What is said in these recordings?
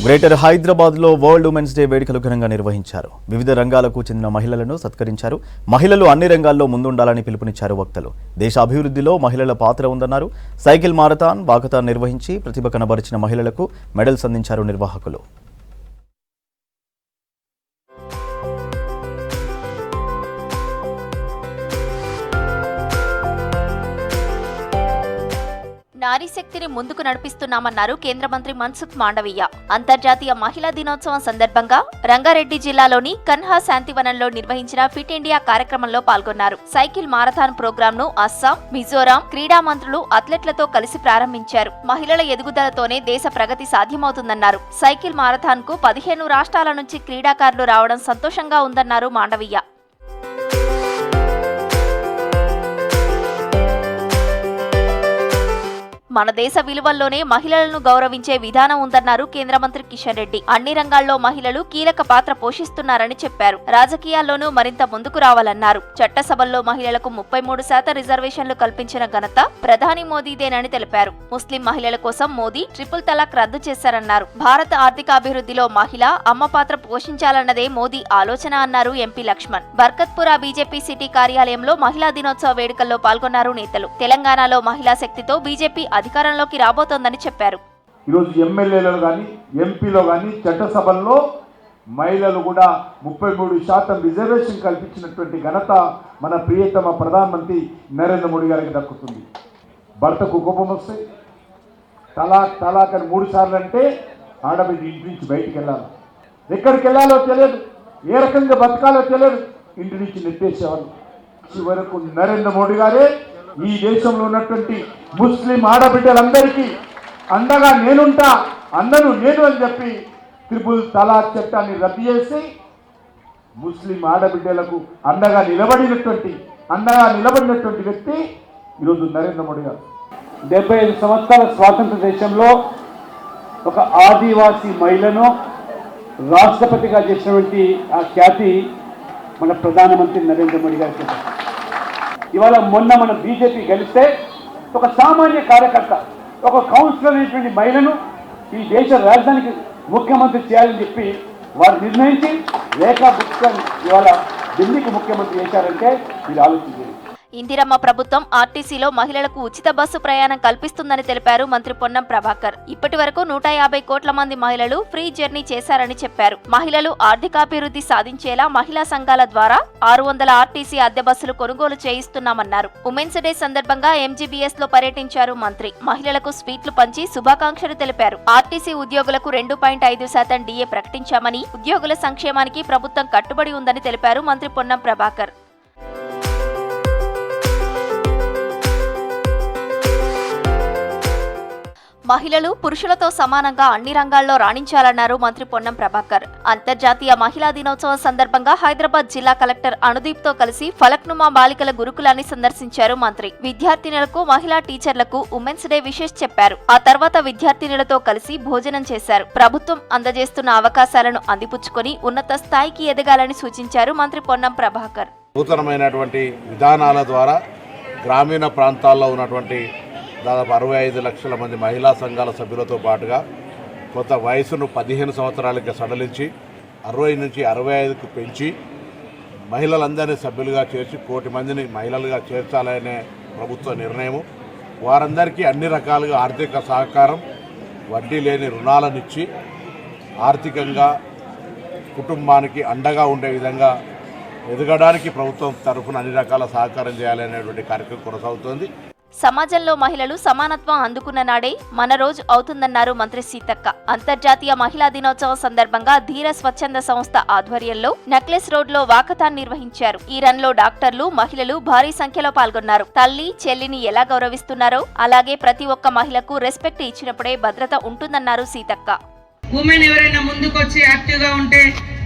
Greater హైదరాబాద్లో world women's day వేడుకలు ఘనంగా నిర్వహించారు. వివిధ రంగాలకు చెందిన మహిళలను సత్కరించారు. మహిళలు అన్ని రంగాల్లో ముందుండాలని పిలుపునిచ్చారు వక్తలు. దేశ అభివృద్ధిలో మహిళల పాత్ర ఉందన్నారు. సైకిల్ మారథాన్, వాకథాన్ నిర్వహించి ప్రతిభ కనబరిచిన మహిళలకు మెడల్స్ అందించారు నిర్వాహకులు. నారీ శక్తిని ముందుకు నడిపిస్తున్నామన్నారు కేంద్ర మంత్రి మన్సుఖ్ మాండవీయ. అంతర్జాతీయ మహిళా దినోత్సవం సందర్భంగా రంగారెడ్డి జిల్లాలోని కన్హా శాంతివనంలో నిర్వహించిన ఫిట్ ఇండియా కార్యక్రమంలో పాల్గొన్నారు. సైకిల్ మారథాన్ ప్రోగ్రాంను అస్సాం, మిజోరాం క్రీడా మంత్రులు అథ్లెట్లతో కలిసి ప్రారంభించారు. మహిళల ఎదుగుదలతోనే దేశ ప్రగతి సాధ్యమవుతుందన్నారు. సైకిల్ మారథాన్ కు 15 రాష్ట్రాల నుంచి క్రీడాకారులు రావడం సంతోషంగా ఉందన్నారు మాండవీయ. మన దేశ విలువల్లోనే మహిళలను గౌరవించే విధానం ఉందన్నారు కేంద్ర మంత్రి కిషన్ రెడ్డి. అన్ని రంగాల్లో మహిళలు కీలక పాత్ర పోషిస్తున్నారని చెప్పారు. రాజకీయాల్లోనూ మరింత ముందుకు రావాలన్నారు. చట్టసభల్లో మహిళలకు 33% రిజర్వేషన్లు కల్పించిన ఘనత ప్రధాని మోదీదేనని తెలిపారు. ముస్లిం మహిళల కోసం మోదీ ట్రిపుల్ తలాక్ రద్దు చేశారన్నారు. భారత ఆర్థికాభివృద్ధిలో మహిళ అమ్మ పాత్ర పోషించాలన్నదే మోదీ ఆలోచన అన్నారు MP Laxman. Barkatpura BJP city కార్యాలయంలో మహిళా దినోత్సవ వేడుకల్లో పాల్గొన్నారు నేతలు. తెలంగాణలో మహిళా శక్తితో బీజేపీ అధికారంలోకి రాబోతోందని చెప్పారు. ఈరోజు ఎమ్మెల్యేలలో కానీ ఎంపీలో కానీ చట్టసభల్లో మహిళలు కూడా 33% రిజర్వేషన్ కల్పించినటువంటి ఘనత మన ప్రియతమ ప్రధానమంత్రి నరేంద్ర మోడీ గారికి దక్కుతుంది. భర్తకు కోపం వస్తే తలాక్ అని 3 సార్లు అంటే ఆడబిడ్డ ఇంటి నుంచి బయటికి వెళ్ళాలి. ఎక్కడికి వెళ్ళాలో తెలియదు, ఏ రకంగా బతకాలో తెలియదు, ఇంటి నుంచి నెట్టేసేవాళ్ళు. చివరకు నరేంద్ర మోడీ గారే ఈ దేశంలో ఉన్నటువంటి ముస్లిం ఆడబిడ్డలందరికీ అండగా నేనుంటా, అన్నను నేను అని చెప్పి ట్రిపుల్ తలాక్ చట్టాన్ని రద్దు చేసి ముస్లిం ఆడబిడ్డలకు అండగా నిలబడినటువంటి వ్యక్తి ఈరోజు నరేంద్ర మోడీ గారు. 75 సంవత్సరాల స్వాతంత్ర దేశంలో ఒక ఆదివాసీ మహిళను రాష్ట్రపతిగా చేసినటువంటి ఆ ఖ్యాతి మన ప్రధానమంత్రి నరేంద్ర మోడీ గారికి. ఇవాళ మొన్న మన బీజేపీ గెలిస్తే ఒక సామాన్య కార్యకర్త, ఒక కౌన్సిలర్ అయినటువంటి మహిళను ఈ దేశ రాజధానికి ముఖ్యమంత్రి చేయాలని చెప్పి వారు నిర్ణయించి రేఖా గుప్తా ఇవాళ ఢిల్లీకి ముఖ్యమంత్రి చేశారంటే మీరు ఆలోచించారు. ఇందిరమ్మ ప్రభుత్వం ఆర్టీసీలో మహిళలకు ఉచిత బస్సు ప్రయాణం కల్పిస్తుందని తెలిపారు మంత్రి పొన్నం ప్రభాకర్. ఇప్పటి వరకు 150 కోట్ల మంది మహిళలు ఫ్రీ జర్నీ చేశారని చెప్పారు. మహిళలు ఆర్థికాభివృద్ధి సాధించేలా మహిళా సంఘాల ద్వారా 600 ఆర్టీసీ అద్దె బస్సులు కొనుగోలు చేయిస్తున్నామన్నారు. ఉమెన్స్ డే సందర్భంగా ఎంజీబీఎస్ లో పర్యటించారు మంత్రి. మహిళలకు స్వీట్లు పంచి శుభాకాంక్షలు తెలిపారు. ఆర్టీసీ ఉద్యోగులకు 2.5% డిఏ ప్రకటించామని, ఉద్యోగుల సంక్షేమానికి ప్రభుత్వం కట్టుబడి ఉందని తెలిపారు మంత్రి పొన్నం ప్రభాకర్. మహిళలు పురుషులతో సమానంగా అన్ని రంగాల్లో రాణించాలన్నారు మంత్రి పొన్నం ప్రభాకర్. అంతర్జాతీయ మహిళా దినోత్సవం సందర్భంగా హైదరాబాద్ జిల్లా కలెక్టర్ అనుదీప్ తో కలిసి ఫలక్నుమా బాలికల గురుకులాన్ని సందర్శించారు మంత్రి. విద్యార్థినులకు, మహిళా టీచర్లకు ఉమెన్స్ డే విషెస్ చెప్పారు. ఆ తర్వాత విద్యార్థినులతో కలిసి భోజనం చేశారు. ప్రభుత్వం అందజేస్తున్న అవకాశాలను అందిపుచ్చుకొని ఉన్నత స్థాయికి ఎదగాలని సూచించారు మంత్రి పొన్నం ప్రభాకర్. నూతనమైనటువంటి విధానాల ద్వారా గ్రామీణ ప్రాంతాల్లో ఉన్నటువంటి దాదాపు 65 లక్షల మంది మహిళా సంఘాల సభ్యులతో పాటుగా కొత్త వయసును 15 సంవత్సరాలకి సడలించి 60 నుంచి 65కు పెంచి మహిళలందరినీ సభ్యులుగా చేర్చి 1 కోటి మందిని మహిళలుగా చేర్చాలనే ప్రభుత్వ నిర్ణయము. వారందరికీ అన్ని రకాలుగా ఆర్థిక సహకారం, వడ్డీ లేని రుణాలనిచ్చి ఆర్థికంగా కుటుంబానికి అండగా ఉండే విధంగా ఎదగడానికి ప్రభుత్వం తరఫున అన్ని రకాల సహకారం చేయాలనేటువంటి కార్యక్రమం కొనసాగుతోంది. సమాజంలో మహిళలు సమానత్వం అందుకున్న నాడే మన రోజు అవుతుందన్నారు మంత్రి సీతక్క. అంతర్జాతీయ మహిళా దినోత్సవం సందర్భంగా ధీర స్వచ్ఛంద సంస్థ ఆధ్వర్యంలో నెక్లెస్ రోడ్ లో వాకథాన్ నిర్వహించారు. ఈ రన్ లో డాక్టర్లు, మహిళలు భారీ సంఖ్యలో పాల్గొన్నారు. తల్లి, చెల్లిని ఎలా గౌరవిస్తున్నారో అలాగే ప్రతి ఒక్క మహిళకు రెస్పెక్ట్ ఇచ్చినప్పుడే భద్రత ఉంటుందన్నారు సీతక్క. ఉమెన్ ఎవరైనా ముందుకొచ్చి యాక్టివ్ గా ఉంటే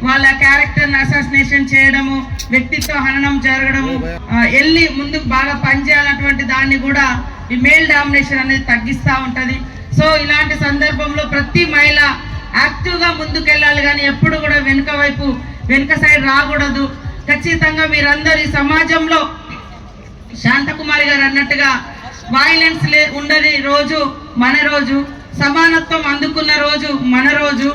వాళ్ళ క్యారెక్టర్ అసాసినేషన్ చేయడము, వ్యక్తిత్వ హననం జరగడము, వెళ్ళి ముందుకు బాగా పనిచేయాలన్నటువంటి దాన్ని కూడా ఈ మేల్ డామినేషన్ అనేది తగ్గిస్తూ ఉంటది. సో ఇలాంటి సందర్భంలో ప్రతి మహిళ యాక్టివ్ గా ముందుకెళ్ళాలి, కానీ ఎప్పుడు కూడా వెనుక సైడ్ రాకూడదు. ఖచ్చితంగా మీరందరూ ఈ సమాజంలో శాంతకుమారి గారు అన్నట్టుగా వైలెన్స్ ఉండని రోజు మన రోజు, సమానత్వం అందుకున్న రోజు మన రోజు.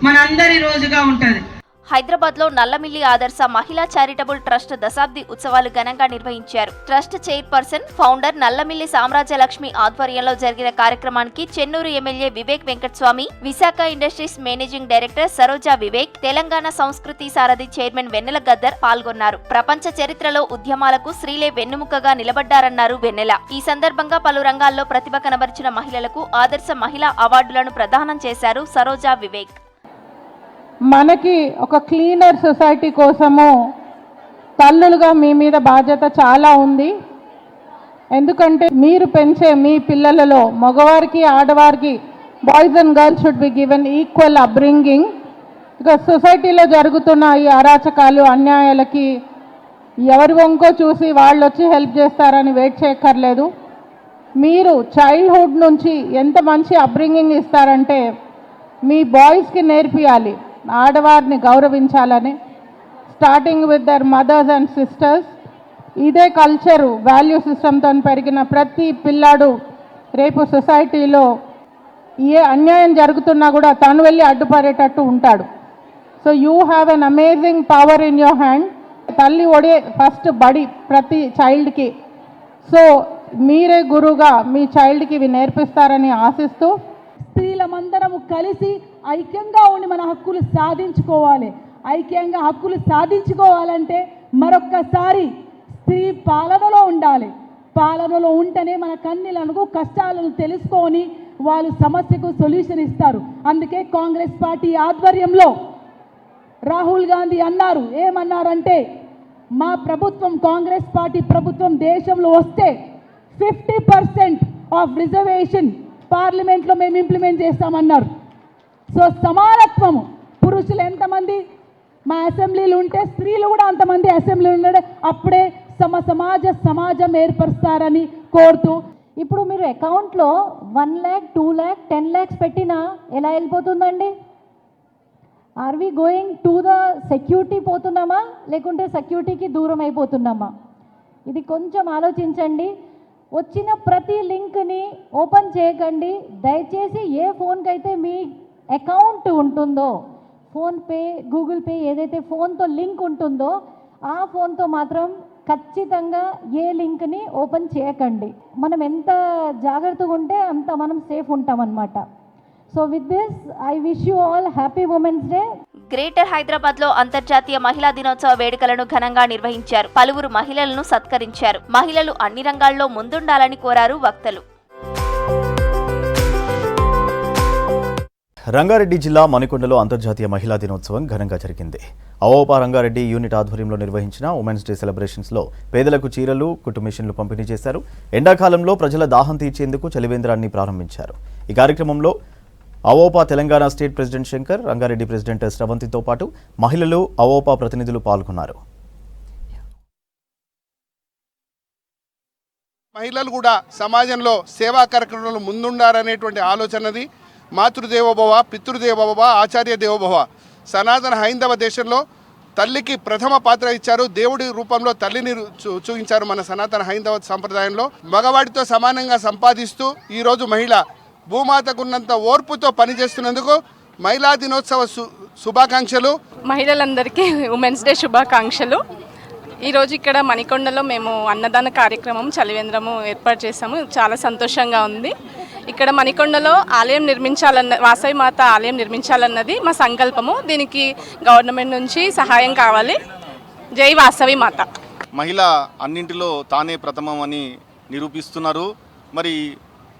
మనందరి రోజుగా ఉంటది. హైదరాబాద్ లో నల్లమిల్లి ఆదర్శ మహిళా చారిటబుల్ ట్రస్ట్ దశాబ్ది ఉత్సవాలు ఘనంగా నిర్వహించారు. Trust chairperson, founder Nallamilli Samrajyalakshmi ఆధ్వర్యంలో జరిగిన కార్యక్రమానికి Chennur MLA Vivek Venkataswamy, Visakha industries managing director Saroja Vivek, Telangana సంస్కృతి సారథి చైర్మన్ వెన్నెల గద్దర్ పాల్గొన్నారు. ప్రపంచ చరిత్రలో ఉద్యమాలకు స్త్రీలే వెన్నుముకగా నిలబడ్డారన్నారు వెన్నెల. ఈ సందర్భంగా పలు రంగాల్లో ప్రతిభ కనబరిచిన మహిళలకు ఆదర్శ మహిళా అవార్డులను ప్రదానం చేశారు సరోజా వివేక్. మనకి ఒక క్లీనర్ సొసైటీ కోసము తల్లులుగా మీ మీద బాధ్యత చాలా ఉంది. ఎందుకంటే మీరు పెంచే మీ పిల్లలలో మగవారికి ఆడవారికి boys and girls should be given equal upbringing. ఇక సొసైటీలో జరుగుతున్న ఈ అరాచకాలు అన్యాయాలకి ఎవరి వంకో చూసి వాళ్ళు వచ్చి హెల్ప్ చేస్తారని వెయిట్ చేయక్కర్లేదు. మీరు చైల్డ్హుడ్ నుంచి ఎంత మంచి అప్బ్రింగింగ్ ఇస్తారంటే మీ బాయ్స్కి నేర్పియాలి ఆడవారిని గౌరవించాలని, starting with their mothers and sisters. ఇదే కల్చరు వాల్యూ సిస్టమ్తో పెరిగిన ప్రతి పిల్లాడు రేపు సొసైటీలో ఏ అన్యాయం జరుగుతున్నా కూడా తను వెళ్ళి అడ్డుపడేటట్టు ఉంటాడు. So you have an amazing power in your hand. తల్లి ఒడే ఫస్ట్ బడి ప్రతి చైల్డ్కి. సో మీరే గురువుగా మీ చైల్డ్కి ఇవి నేర్పిస్తారని ఆశిస్తూ, స్త్రీలమందరము కలిసి ఐక్యంగా ఉండి మన హక్కులు సాధించుకోవాలి. ఐక్యంగా హక్కులు సాధించుకోవాలంటే మరొక్కసారి స్త్రీ పాలనలో ఉండాలి. పాలనలో ఉంటేనే మన కన్నీలకు కష్టాలను తెలుసుకొని వాళ్ళు సమస్యకు సొల్యూషన్ ఇస్తారు. అందుకే కాంగ్రెస్ పార్టీ ఆధ్వర్యంలో రాహుల్ గాంధీ అన్నారు, ఏమన్నారంటే మా ప్రభుత్వం కాంగ్రెస్ పార్టీ ప్రభుత్వం దేశంలో వస్తే 50% ఆఫ్ రిజర్వేషన్ పార్లమెంట్లో మేము ఇంప్లిమెంట్ చేస్తామన్నారు. సో సమానత్వము, పురుషులు ఎంతమంది మా అసెంబ్లీలు ఉంటే స్త్రీలు కూడా అంతమంది అసెంబ్లీలు ఉండే, అప్పుడే సమాజం ఏర్పరుస్తారని కోరుతూ, ఇప్పుడు మీరు అకౌంట్లో 1 lakh, 2 lakh, 10 lakhs పెట్టినా ఎలా వెళ్ళిపోతుందండి? Are we going to the security పోతున్నామా లేకుంటే సెక్యూరిటీకి దూరం అయిపోతున్నామా? ఇది కొంచెం ఆలోచించండి. వచ్చిన ప్రతి లింక్ని ఓపెన్ చేయకండి. దయచేసి ఏ ఫోన్కి అయితే మీ అకౌంట్ ఉంటుందో, ఫోన్పే, గూగుల్ పే ఏదైతే ఫోన్తో లింక్ ఉంటుందో ఆ ఫోన్తో మాత్రం ఖచ్చితంగా ఏ లింక్ని ఓపెన్ చేయకండి. మనం ఎంత జాగ్రత్తగా ఉంటే అంత మనం సేఫ్ ఉంటామన్నమాట. So with this I wish you all happy women's day. Greater Hyderabad లో అంతర్జాతీయ మహిళా దినోత్సవ వేడుకలను ఘనంగా నిర్వహించారు. పలువురు మహిళలను సత్కరించారు. మహిళలు అన్ని రంగాల్లో ముందుండాలని కోరారు వక్తలు. రంగారెడ్డి జిల్లా మణికొండలో అంతర్జాతీయ మహిళా దినోత్సవం ఘనంగా జరిగింది. అవోపా రంగారెడ్డి యూనిట్ ఆధ్వర్యంలో నిర్వహించిన ఉమెన్స్ డే సెలబ్రేషన్స్లో పేదలకు చీరలు, కుట్టు మిషన్లు పంపిణీ చేశారు. ఎండాకాలంలో ప్రజల దాహం తీర్చేందుకు చలివేంద్రాన్ని ప్రారంభించారు. ఈ కార్యక్రమంలో Avopa Telangana state president Shankar, Rangareddy president శ్రవంతితో పాటు మహిళలు, అవోపా ప్రతినిధులు పాల్గొన్నారు. మహిళలు కూడా సమాజంలో సేవా కార్యక్రమంలో ముందుండాలనేటువంటి ఆలోచనది. మాతృదేవోభవ, పితృదేవోభవ, ఆచార్య దేవోభవ. సనాతన హైందవ దేశంలో తల్లికి ప్రథమ పాత్ర ఇచ్చారు. దేవుడి రూపంలో తల్లిని చూపించారు. మన సనాతన హైందవ సంప్రదాయంలో మగవాడితో సమానంగా సంపాదిస్తూ ఈరోజు మహిళ భూమాతకున్నంత ఓర్పుతో పనిచేస్తున్నందుకు మహిళా దినోత్సవ శుభాకాంక్షలు. మహిళలందరికీ ఉమెన్స్ డే శుభాకాంక్షలు. ఈరోజు ఇక్కడ మణికొండలో మేము అన్నదాన కార్యక్రమం చలివేంద్రము ఏర్పాటు చేశాము. చాలా సంతోషంగా ఉంది. ఇక్కడ మణికొండలో ఆలయం వాసవి మాత ఆలయం నిర్మించాలన్నది మా సంకల్పము. దీనికి గవర్నమెంట్ నుంచి సహాయం కావాలి. జై వాసవి మాత. మహిళ అన్నింటిలో తానే ప్రథమం అని నిరూపిస్తున్నారు. మరి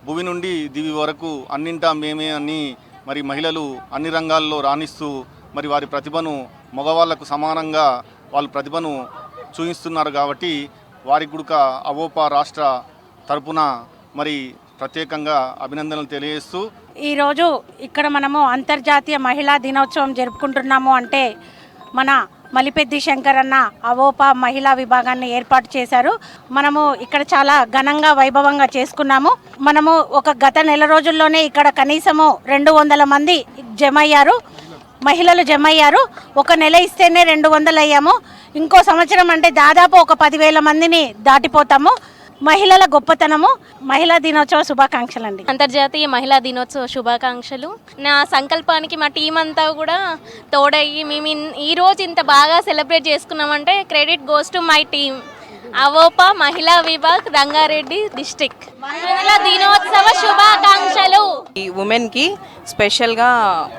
భూమి నుండి దివి వరకు అన్నింటా మేమే అని మరి మహిళలు అన్ని రంగాల్లో రాణిస్తూ మరి వారి ప్రతిభను మగవాళ్లకు సమానంగా వాళ్ళ ప్రతిభను చూపిస్తున్నారు. కాబట్టి వారి కూడా అవోపా రాష్ట్ర తరపున మరి ప్రత్యేకంగా అభినందనలు తెలియజేస్తూ ఈరోజు ఇక్కడ మనము అంతర్జాతీయ మహిళా దినోత్సవం జరుపుకుంటున్నాము అంటే మన మలిపెద్ది శంకర్ అన్న అవోపా మహిళా విభాగాన్ని ఏర్పాటు చేశారు. మనము ఇక్కడ చాలా ఘనంగా వైభవంగా చేసుకున్నాము. మనము గత నెల రోజుల్లోనే ఇక్కడ కనీసము 200 మంది మహిళలు జమయ్యారు. ఒక నెల ఇస్తేనే 200 అయ్యాము. ఇంకో సంవత్సరం అంటే దాదాపు 10,000 మందిని దాటిపోతాము. మహిళల గొప్పతనము. మహిళా దినోత్సవ శుభాకాంక్షలు అండి. అంతర్జాతీయ మహిళా దినోత్సవ శుభాకాంక్షలు. నా సంకల్పానికి మా టీం అంతా కూడా తోడయ్యి మేము ఈరోజు ఇంత బాగా సెలబ్రేట్ చేసుకున్నామంటే credit goes to my team. AVOPA మహిళా విభాగ్, రంగారెడ్డి డిస్ట్రిక్ట్. మహిళా దినోత్సవ శుభాకాంక్షలు. ఈ ఉమెన్కి స్పెషల్గా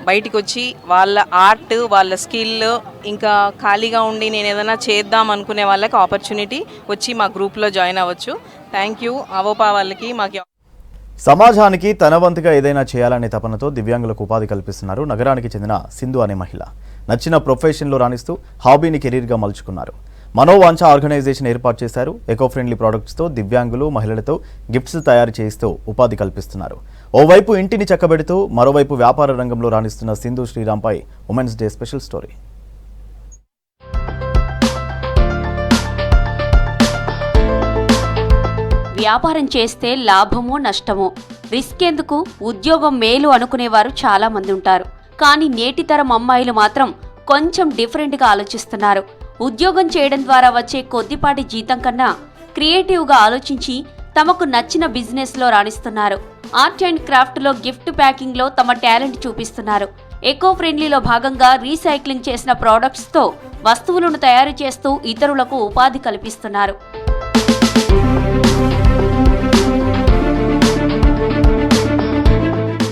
బయటికి వచ్చి వాళ్ళ ఆర్ట్, వాళ్ళ స్కిల్, ఇంకా ఖాళీగా ఉండి నేను ఏదైనా చేద్దాం అనుకునే వాళ్ళకి ఆపర్చునిటీ వచ్చి మా గ్రూప్లో జాయిన్ అవ్వచ్చు. థ్యాంక్ యూ అవోపా వాళ్ళకి. మాకు సమాజానికి తన వంతుగా ఏదైనా చేయాలనే తపనతో దివ్యాంగులకు ఉపాధి కల్పిస్తున్నారు నగరానికి చెందిన సింధు అనే మహిళ. నచ్చిన ప్రొఫెషన్లో రాణిస్తూ హాబీని కెరీర్గా మలుచుకున్నారు. మనోవాంఛ ఆర్గనైజేషన్ ఏర్పాటు చేశారు. ఎకో ఫ్రెండ్లీ ప్రోడక్ట్స్తో దివ్యాంగులు, మహిళలతో గిఫ్ట్స్ తయారు చేస్తూ ఉపాధి కల్పిస్తున్నారు. ఓవైపు ఇంటిని చక్కబెడుతూ మరోవైపు వ్యాపార రంగంలో రాణిస్తున్న సింధు శ్రీరామ్పై ఉమెన్స్ డే స్పెషల్ స్టోరీ. వ్యాపారం చేస్తే లాభమో నష్టమో, రిస్క్ ఎందుకు, ఉద్యోగం మేలు అనుకునేవారు చాలా మంది ఉంటారు. కానీ నేటి తరం అమ్మాయిలు మాత్రం కొంచెం డిఫరెంట్గా ఆలోచిస్తున్నారు. ఉద్యోగం చేయడం ద్వారా వచ్చే కొద్దిపాటి జీతం కన్నా క్రియేటివ్గా ఆలోచించి తమకు నచ్చిన బిజినెస్లో రాణిస్తున్నారు. ఆర్ట్ అండ్ క్రాఫ్ట్లో, గిఫ్ట్ ప్యాకింగ్లో తమ టాలెంట్ చూపిస్తున్నారు. ఎకో ఫ్రెండ్లీలో భాగంగా రీసైక్లింగ్ చేసిన ప్రోడక్ట్స్తో వస్తువులను తయారు చేస్తూ ఇతరులకు ఉపాధి కల్పిస్తున్నారు.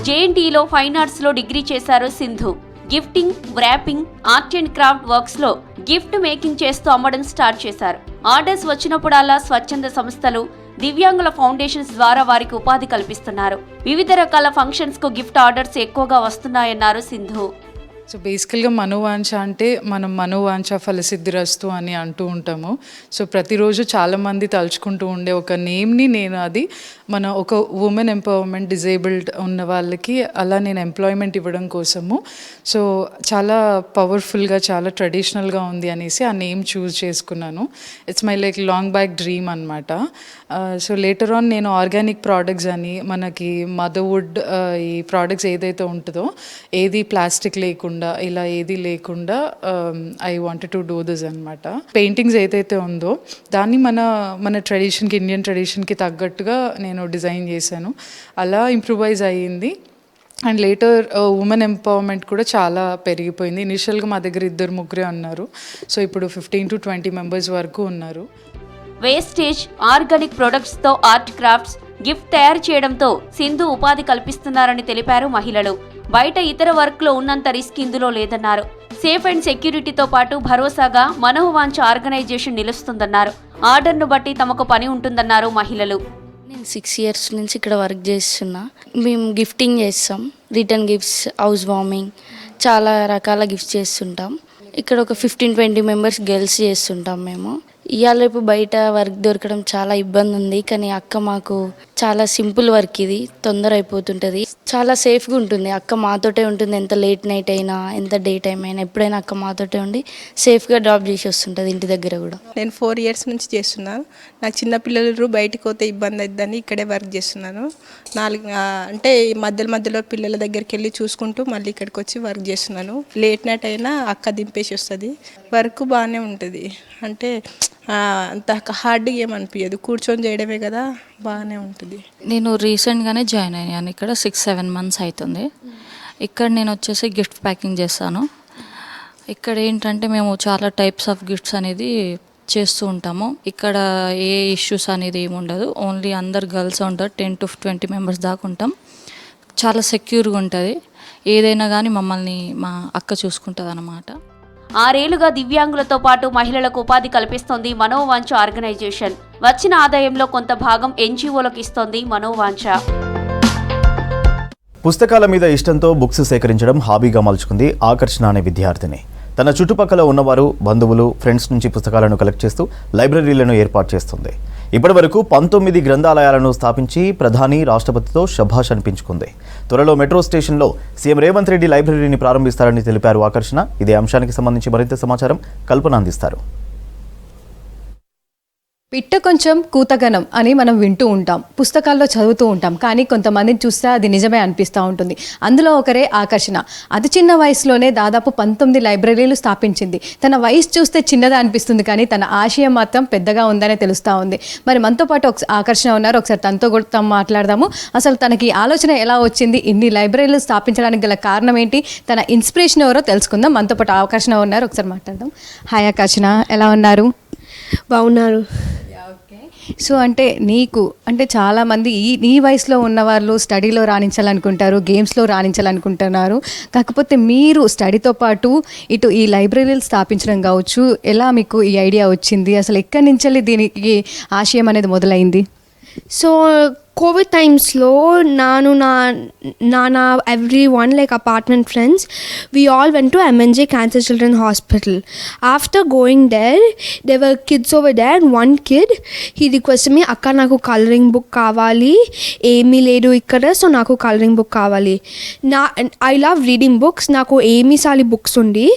జేఎన్టీలో ఫైన్ ఆర్ట్స్లో డిగ్రీ చేశారు Sindhu. Gifting, wrapping, art and craft వర్క్స్లో గిఫ్ట్ మేకింగ్ చేస్తూ అమ్మడం స్టార్ట్ చేశారు. ఆర్డర్స్ వచ్చినప్పుడల్లా స్వచ్ఛంద సంస్థలు, దివ్యాంగుల ఫౌండేషన్స్ ద్వారా వారికి ఉపాధి కల్పిస్తున్నారు. వివిధ రకాల ఫంక్షన్స్కు గిఫ్ట్ ఆర్డర్స్ ఎక్కువగా వస్తున్నాయన్నారు సింధు. సో బేసికల్గా మనోవాంఛ అంటే మనం మనోవాంఛ ఫలసిద్ధిరస్తు అని అంటూ ఉంటాము. సో ప్రతిరోజు చాలామంది తలుచుకుంటూ ఉండే ఒక నేమ్ని నేను అది మన ఒక ఉమెన్ ఎంపవర్మెంట్, డిజేబుల్డ్ ఉన్న వాళ్ళకి అలా నేను ఎంప్లాయ్మెంట్ ఇవ్వడం కోసము సో చాలా పవర్ఫుల్గా, చాలా ట్రెడిషనల్గా ఉంది అనేసి ఆ నేమ్ చూస్ చేసుకున్నాను. It's my like long back dream అనమాట. సో లేటర్ ఆన్ నేను ఆర్గానిక్ ప్రోడక్ట్స్ అని, మనకి మదర్వుడ్ ఈ ప్రోడక్ట్స్ ఏదైతే ఉంటుందో ఏది ప్లాస్టిక్ లేకుండా, ఇలా ఏది లేకుండా I wanted to do this అనమాట. పెయింటింగ్స్ ఏదైతే ఉందో దాన్ని మన ట్రెడిషన్కి, ఇండియన్ ట్రెడిషన్కి తగ్గట్టుగా నేను డిజైన్ చేశాను. అలా ఇంప్రూవైజ్ అయ్యింది. అండ్ లేటర్ ఉమెన్ ఎంపవర్మెంట్ కూడా చాలా పెరిగిపోయింది. ఇనిషియల్గా మా దగ్గర 2-3 ఉన్నారు. సో ఇప్పుడు 15 to 20 మెంబర్స్ వరకు ఉన్నారు. వేస్టేజ్, ఆర్గానిక్ ప్రొడక్ట్స్తో ఆర్ట్ క్రాఫ్ట్స్, గిఫ్ట్ తయారు చేయడంతో సింధు ఉపాధి కల్పిస్తున్నారని తెలిపారు మహిళలు. బయట ఇతర వర్క్లో ఉన్నంత రిస్క్ ఇందులో లేదన్నారు. సేఫ్ అండ్ సెక్యూరిటీతో పాటు భరోసాగా మనోవాంఛ ఆర్గనైజేషన్ నిలుస్తుందన్నారు. ఆర్డర్ను బట్టి తమకు పని ఉంటుందన్నారు మహిళలు. నేను 6 years నుంచి ఇక్కడ వర్క్ చేస్తున్నా. మేము గిఫ్టింగ్ చేస్తాం, రిటర్న్ గిఫ్ట్స్, హౌస్ వార్మింగ్, చాలా రకాల గిఫ్ట్స్ చేస్తుంటాం. ఇక్కడ ఒక 15-20 మెంబర్స్ గర్ల్స్ చేస్తుంటాం మేము. ఇవాళ రేపు బయట వర్క్ దొరకడం చాలా ఇబ్బంది ఉంది. కానీ అక్క మాకు చాలా సింపుల్ వర్క్, ఇది తొందర అయిపోతుంటుంది, చాలా సేఫ్గా ఉంటుంది. అక్క మాతోటే ఉంటుంది. ఎంత లేట్ నైట్ అయినా, ఎంత డే టైం అయినా, ఎప్పుడైనా అక్క మాతోటే ఉండి సేఫ్గా డ్రాప్ చేసి వస్తుంటుంది ఇంటి దగ్గర కూడా. నేను 4 years నుంచి చేస్తున్నాను. నాకు చిన్నపిల్లలు బయటికి పోతే ఇబ్బంది అవుతుందని ఇక్కడే వర్క్ చేస్తున్నాను. అంటే మధ్యలో పిల్లల దగ్గరికి వెళ్ళి చూసుకుంటూ మళ్ళీ ఇక్కడికి వచ్చి వర్క్ చేస్తున్నాను. లేట్ నైట్ అయినా అక్క దింపేసి వస్తుంది. వర్క్ బాగానే ఉంటుంది. అంటే అంత హార్డ్గా ఏమనిపించదు, కూర్చొని చేయడమే కదా, బాగానే ఉంటుంది. నేను రీసెంట్గానే జాయిన్ అయ్యాను. ఇక్కడ 6-7 months అవుతుంది. ఇక్కడ నేను వచ్చేసి గిఫ్ట్ ప్యాకింగ్ చేస్తాను. ఇక్కడ ఏంటంటే మేము చాలా టైప్స్ ఆఫ్ గిఫ్ట్స్ అనేది చేస్తూ ఉంటాము. ఇక్కడ ఏ ఇష్యూస్ అనేది ఏమి ఉండదు. ఓన్లీ అందరు గర్ల్స్ ఉంటారు. 10 to 20 మెంబర్స్ దాకా ఉంటాం. చాలా సెక్యూర్గా ఉంటుంది. ఏదైనా కానీ మమ్మల్ని మా అక్క చూసుకుంటుంది అన్నమాట. 6 ఏళ్లుగా దివ్యాంగులతో పాటు మహిళలకు ఉపాధి కల్పిస్తోంది మనోవాంఛ ఆర్గనైజేషన్. వచ్చిన ఆదాయంలో కొంత భాగం ఎన్జీఓలకు ఇస్తోంది మనోవాంఛ. పుస్తకాల మీద ఇష్టంతో బుక్స్ సేకరించడం హాబీగా మలుచుకుంది ఆకర్షణ అనే విద్యార్థిని. తన చుట్టుపక్కల ఉన్నవారు, బంధువులు, ఫ్రెండ్స్ నుంచి పుస్తకాలను కలెక్ట్ చేస్తూ లైబ్రరీలను ఏర్పాటు చేస్తుంది. ఇప్పటివరకు 19 గ్రంథాలయాలను స్థాపించి ప్రధాని, రాష్ట్రపతితో శభాష్ అనిపించుకుంది. త్వరలో మెట్రో స్టేషన్లో సీఎం రేవంత్ రెడ్డి లైబ్రరీని ప్రారంభిస్తారని తెలిపారు ఆకర్షణ. ఇదే అంశానికి సంబంధించి మరింత సమాచారం కల్పన అందిస్తారు. పిట్ట కొంచెం కూతగనం అని మనం వింటూ ఉంటాం, పుస్తకాల్లో చదువుతూ ఉంటాం. కానీ కొంతమందిని చూస్తే అది నిజమే అనిపిస్తూ ఉంటుంది. అందులో ఒకరే ఆకర్షణ. అతి చిన్న వయసులోనే దాదాపు 19 లైబ్రరీలు స్థాపించింది. తన వయసు చూస్తే చిన్నదా అనిపిస్తుంది, కానీ తన ఆశయం మాత్రం పెద్దగా ఉందనే తెలుస్తూ ఉంది. మరి మనతో పాటు ఆకర్షణ ఉన్నారు. ఒకసారి తనతో కూడా మాట్లాడదాము. అసలు తనకి ఆలోచన ఎలా వచ్చింది, ఇన్ని లైబ్రరీలు స్థాపించడానికి గల కారణం ఏంటి, తన ఇన్స్పిరేషన్ ఎవరో తెలుసుకుందాం. మనతో పాటు ఆకర్షణ ఉన్నారు, ఒకసారి మాట్లాడదాం. హాయ్ ఆకర్షణ, ఎలా ఉన్నారు? బాగున్నారు. సో అంటే నీకు అంటే చాలామంది నీ వయసులో ఉన్నవాళ్ళు స్టడీలో రాణించాలనుకుంటారు, గేమ్స్లో రాణించాలనుకుంటున్నారు. కాకపోతే మీరు స్టడీతో పాటు ఇటు ఈ లైబ్రరీలు స్థాపించడం కావచ్చు, ఎలా మీకు ఈ ఐడియా వచ్చింది, అసలు ఎక్కడి నుంచి దీనికి ఆశయం అనేది మొదలైంది? సో కోవిడ్ టైమ్స్లో నాన్న every one like apartment friends we all went to MNJ Cancer Children Hospital. After going there were kids over there. One kid, he requested me, అక్క నాకు కలరింగ్ బుక్ కావాలి, ఏమీ లేదు ఇక్కడ, సో నాకు కలరింగ్ బుక్ కావాలి. ఐ లవ్ రీడింగ్ బుక్స్, నాకు ఏమీసాలి బుక్స్ ఉంది.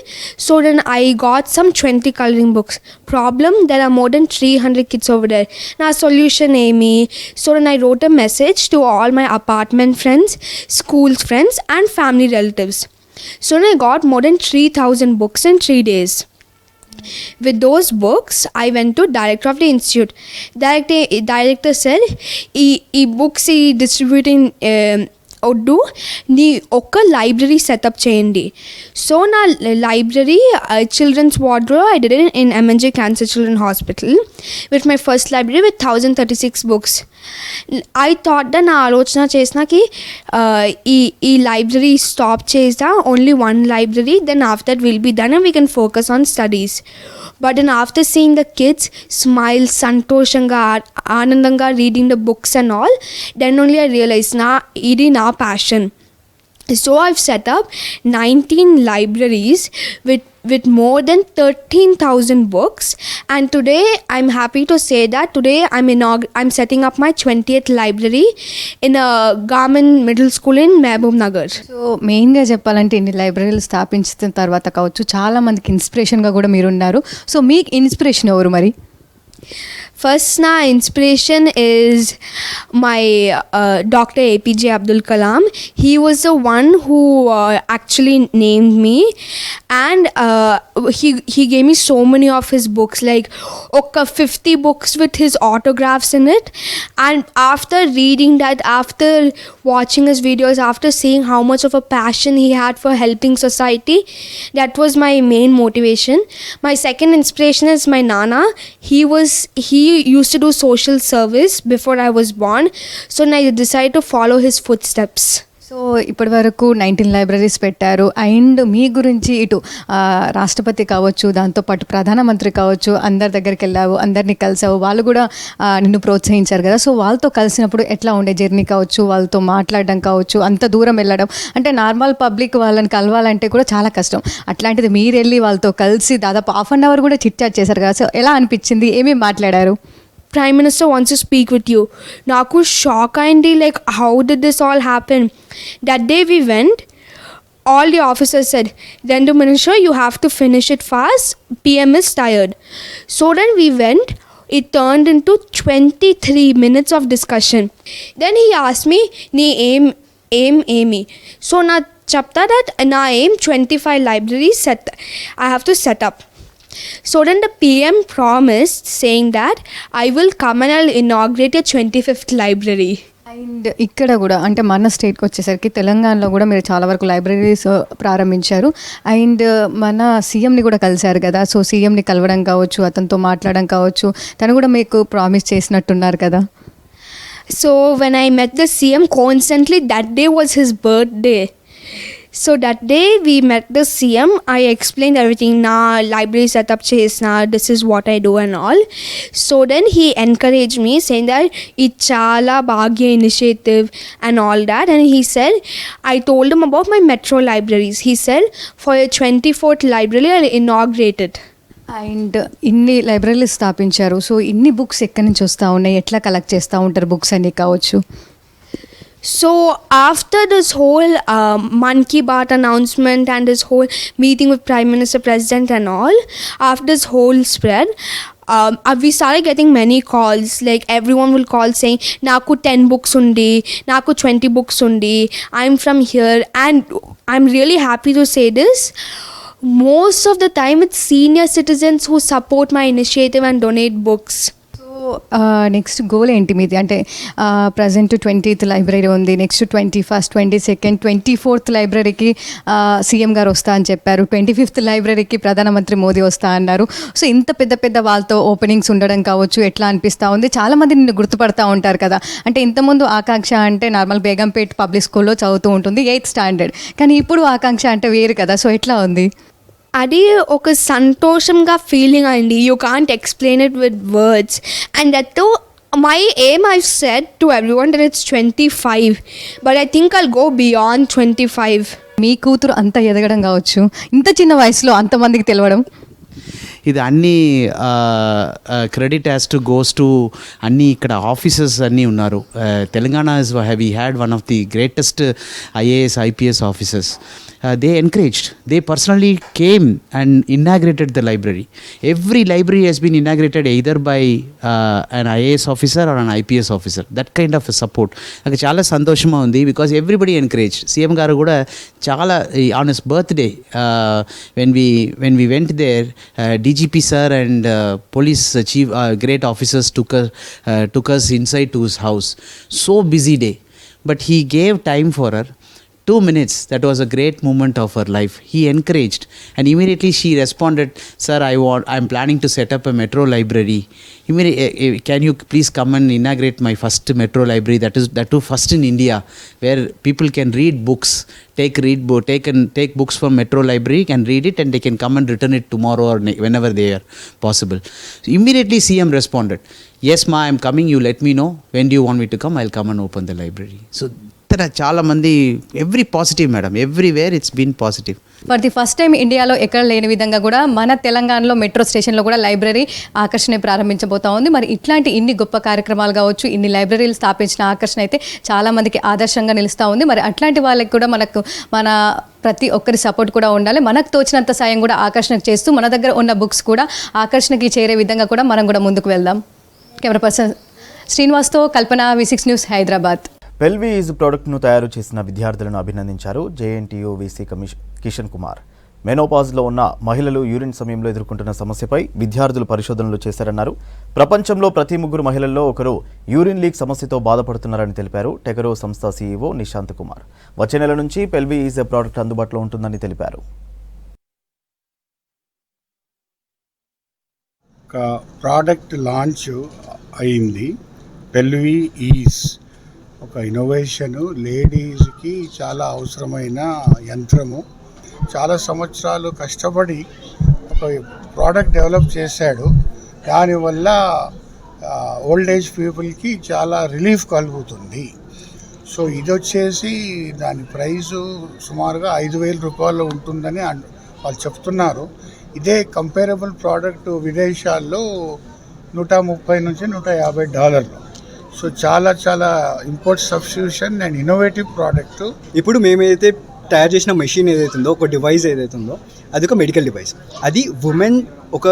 So then I got some 20 coloring books. Problem, there are more than 300 kids over there. నా సొల్యూషన్ ఏమి? So then I wrote a message to all my apartment friends, school friends and family relatives. So I got more than 3,000 books in 3 days. With those books, I went to director of the institute. Director said, "E books distributing వద్దు, నీ ఒక్క library setup చేయండి." So నా library children's వార్డ్లో I did it in MNJ Cancer Children Hospital with my first library with 1036 books. I thought that నా ఆలోచన చేసినాకి ఈ library stop చేస్తా, only one library, then after that we'll be done and we can focus on studies. But then after seeing the kids smile, సంతోషంగా ఆనందంగా reading the books and all, then only I realized ఇది నా passion. So I've set up 19 libraries with more than 13,000 books, and today I'm happy to say that today I'm setting up my 20th library in a Garment Middle School in Mehboob Nagar. So మెయిన్గా చెప్పాలంటే ఇన్ని లైబ్రరీలు స్థాపించిన తర్వాత కావచ్చు, చాలా మందికి ఇన్స్పిరేషన్గా కూడా మీరు ఉన్నారు. సో మీకు ఇన్స్పిరేషన్ ఎవరు మరి? First, na inspiration is my Dr. APJ Abdul Kalam. He was the one who actually named me, and he gave me so many of his books, like 50 books with his autographs in it. And after reading that, after watching his videos, after seeing how much of a passion he had for helping society, that was my main motivation. My second inspiration is my Nana. He used to do social service before I was born, so I decided to follow his footsteps. So ఇప్పటి వరకు 19 libraries పెట్టారు. And మీ గురించి ఇటు రాష్ట్రపతి కావచ్చు, దాంతోపాటు ప్రధానమంత్రి కావచ్చు, అందరి దగ్గరికి వెళ్ళావు, అందరినీ కలిసావు, వాళ్ళు కూడా నిన్ను ప్రోత్సహించారు కదా. సో వాళ్ళతో కలిసినప్పుడు ఎట్లా ఉండే జర్నీ కావచ్చు, వాళ్ళతో మాట్లాడడం కావచ్చు, అంత దూరం వెళ్ళడం అంటే నార్మల్ పబ్లిక్ వాళ్ళని కలవాలంటే కూడా చాలా కష్టం. అట్లాంటిది మీరు వెళ్ళి వాళ్ళతో కలిసి దాదాపు ½ గంట కూడా చిట్ చాట్ చేశారు కదా. సో ఎలా అనిపించింది, ఏమేమి మాట్లాడారు? Prime Minister wants to speak with you. Naku shock ayindi, like how did this all happen? That day we went, all the officers said, "Rendu Minister, you have to finish it fast. PM is tired." So then we went. It turned into 23 minutes of discussion. Then he asked me, "Nee aim." So na chapta that na aim 25 libraries I have to set up. So then the PM promised, saying that I will come and I'll inaugurate a 25th library. And ఇక్కడ కూడా అంటే మన స్టేట్కి వచ్చేసరికి తెలంగాణలో కూడా మీరు చాలా వరకు లైబ్రరీస్ ప్రారంభించారు. అండ్ మన సీఎంని కూడా కలిశారు కదా. సో సీఎంని కలవడం కావచ్చు, అతనితో మాట్లాడడం కావచ్చు, తను కూడా మీకు ప్రామిస్ చేసినట్టున్నారు కదా. So when I met the CM, coincidentally that day was his birthday. So that day we met the CM. I explained everything. Library setup chesna, this is what I do and all. So then he encouraged me, saying that it's chala bhagya initiative and all that. And he said, I told him about my metro libraries. He said, for your 24th library, I'll inaugurate it. And ఇన్ని లైబ్రరీలు స్థాపించారు. So ఇన్ని books ఎక్కడి నుంచి వస్తూ ఉన్నాయి, ఎట్లా collect చేస్తూ ఉంటారు బుక్స్ అన్ని కావచ్చు? So after this whole Mann Ki Baat announcement and this whole meeting with Prime Minister, President and all, after this whole spread, we started getting many calls. Like everyone will call saying, "Naku 10 books undi, naku 20 books undi. I'm from here," and I'm really happy to say this. Most of the time, it's senior citizens who support my initiative and donate books. Next goal ఏంటి మీది? అంటే present 20th library ఉంది, next 21st, 22nd, 24th లైబ్రరీకి CM గారు వస్తా అని చెప్పారు, 25th లైబ్రరీకి ప్రధానమంత్రి మోదీ వస్తా అన్నారు. సో ఇంత పెద్ద పెద్ద వాళ్ళతో ఓపెనింగ్స్ ఉండడం కావచ్చు, ఎట్లా అనిపిస్తూ ఉంది? చాలామంది నిన్ను గుర్తుపడతా ఉంటారు కదా. అంటే ఇంతకుముందు ఆకాంక్ష అంటే నార్మల్ బేగంపేట్ పబ్లిక్ స్కూల్లో చదువుతూ ఉంటుంది, 8th స్టాండర్డ్, కానీ ఇప్పుడు ఆకాంక్ష అంటే వేరు కదా. సో ఎట్లా ఉంది? అది ఒక సంతోషంగా ఫీలింగ్ అండి. You can't explain it with words. And that to my aim I said to everyone that it's 25, but I think I'll go beyond 25. మీ కూతురు అంత ఎదగడం కావచ్చు, ఇంత చిన్న వయసులో అంతమందికి తెలవడం, ఇది అన్ని credit has to goes to అన్ని ఇక్కడ ఆఫీసర్స్ అన్నీ ఉన్నారు. Telangana is we had one of the greatest IAS IPS officers. They encouraged, they personally came and inaugurated the library. Every library has been inaugurated either by an IAS officer or an IPS officer. That kind of a support నాకు చాలా సంతోషంగా ఉంది, because everybody encouraged. CM గారు కూడా చాలా on his birthday when we went there, DGP sir and police chief great officers took us inside to his house. So busy day, but he gave time for her. 2 minutes, that was a great moment of her life. He encouraged, and immediately she responded, "Sir, I'm planning to set up a metro library. Can you please come and inaugurate my first metro library, that too first in India, where people can read books, take books from metro library, can read it, and they can come and return it tomorrow or whenever they are possible." So immediately CM responded, "Yes ma, I'm coming, you let me know when do you want me to come, I'll come and open the library." So చాలా మంది every positive madam, everywhere it's been positive. For the first time ఇండియాలో ఎక్కడ లేని విధంగా కూడా మన తెలంగాణలో metro స్టేషన్లో కూడా లైబ్రరీ ఆకర్షణ ప్రారంభించబోతా ఉంది. మరి ఇట్లాంటి ఇన్ని గొప్ప కార్యక్రమాలు కావచ్చు, ఇన్ని లైబ్రరీలు స్థాపించిన ఆకర్షణ అయితే చాలామందికి ఆదర్శంగా నిలుస్తూ ఉంది. మరి అట్లాంటి వాళ్ళకి కూడా మన ప్రతి ఒక్కరి సపోర్ట్ కూడా ఉండాలి. మనకు తోచినంత సాయం కూడా ఆకర్షణకు చేస్తూ మన దగ్గర ఉన్న బుక్స్ కూడా ఆకర్షణకి చేరే విధంగా కూడా మనం కూడా ముందుకు వెళ్దాం. కెమెరా పర్సన్ శ్రీనివాస్తో కల్పన, V6 న్యూస్, హైదరాబాద్. పెల్వీఈజ్ ప్రోడక్ట్ను తయారు చేసిన విద్యార్థులను అభినందించారు JNTU VC కిషన్ కుమార్. మెనోపాజ్లో ఉన్న మహిళలు యూరిన్ సమయంలో ఎదుర్కొంటున్న సమస్యపై విద్యార్థులు పరిశోధనలు చేశారన్నారు. ప్రపంచంలో ప్రతి 3 మహిళల్లో ఒకరు యూరిన్ లీక్ సమస్యతో బాధపడుతున్నారని తెలిపారు. టెగరో సంస్థ CEO నిశాంత్ కుమార్. వచ్చే నెల నుంచి పెల్వీఈజ్ ప్రోడక్ట్ అందుబాటులో ఉంటుందని తెలిపారు. ఒక ప్రోడక్ట్ లాంచ్ అయింది, పెల్వీఈజ్. ఒక ఇన్నోవేషను, లేడీస్కి చాలా అవసరమైన యంత్రము. చాలా సంవత్సరాలు కష్టపడి ఒక ప్రోడక్ట్ డెవలప్ చేశాడు. దానివల్ల ఓల్డ్ ఏజ్ పీపుల్కి చాలా రిలీఫ్ కలుగుతుంది. సో ఇది వచ్చేసి దాని ప్రైసు సుమారుగా 5,000 రూపాయలు ఉంటుందని వాళ్ళు చెప్తున్నారు. ఇదే కంపేరబుల్ ప్రోడక్ట్ విదేశాల్లో $130 నుంచి $150. సో చాలా import substitution and innovative product. ఇప్పుడు మేమైతే తయారు చేసిన మెషిన్ ఏదైతుందో, ఒక డివైస్ ఏదైతుందో, అది ఒక మెడికల్ డివైస్. అది ఉమెన్ ఒక